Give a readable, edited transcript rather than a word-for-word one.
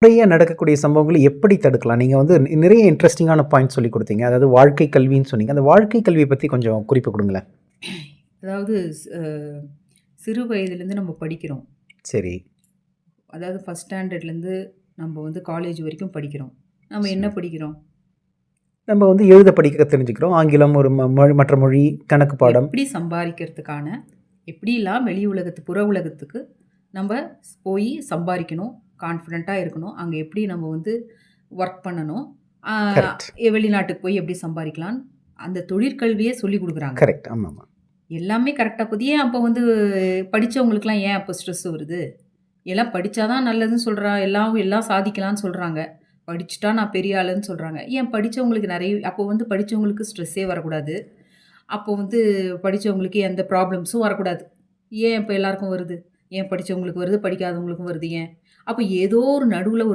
நிறைய நடக்கக்கூடிய சம்பவங்கள எப்படி தடுக்கலாம்? நீங்க வந்து நிறைய இன்ட்ரஸ்டிங்கான பாயிண்ட் சொல்லிக் குடுத்தீங்க. அதாவது வாழ்க்கை கல்வின்னு சொன்னீங்க. அந்த வாழ்க்கை கல்விய பத்தி கொஞ்சம் குறிப்பு குடுங்களேன். அதாவது சிறு வயதிலேருந்து நம்ம படிக்கிறோம். சரி. அதாவது ஃபர்ஸ்ட் ஸ்டாண்டர்ட்லேருந்து நம்ம வந்து காலேஜ் வரைக்கும் படிக்கிறோம். நம்ம என்ன சரி. படிக்கிறோம்? நம்ம வந்து எழுத படிக்க தெரிஞ்சுக்கிறோம். ஆங்கிலம் ஒரு மற்ற மொழி, கணக்கு பாடம். எப்படி சம்பாரிக்கிறதுக்கான எப்படிலாம் வெளி புற உலகத்துக்கு நம்ம போய் சம்பாரிக்கணும், கான்ஃபிடென்ட்டா இருக்கணும். அங்க எப்படி நம்ம வந்து ஒர்க் பண்ணணும். ஆ கரெக்ட். வெளிநாட்டுக்கு போய் எப்படி சம்பாரிக்கலாம். அந்த தொழிற்கல்வியே சொல்லிக் குடுக்குறாங்க. கரெக்ட். ஆமாமா. எல்லாமே கரெக்ட்டா போகுது. ஏன் அப்போ வந்து படிச்சவங்களுக்குலாம் ஏன் அப்போ ஸ்ட்ரெஸ் வருது? எல்லாம் படிச்சா தான் நல்லதுன்னு எல்லாம் சாதிக்கலாம்னு சொல்றாங்க. படிச்சுட்டா நான் பெரிய ஆளுன்னு சொல்றாங்க. ஏன் படிச்சவங்களுக்கு அப்போ வந்து படிச்சவங்களுக்கு ஸ்ட்ரெஸ்ஸே வரக்கூடாது. அப்போ வந்து படிச்சவங்களுக்கு எந்த ப்ராப்ளம்ஸும் வரக்கூடாது. ஏன் இப்ப எல்லாருக்கும் வருது? ஏன் படிச்சவங்களுக்கு வருது, படிக்காதவங்களுக்கும் வருது ஏன்? அப்ப ஏதோ ஒரு நடுவுல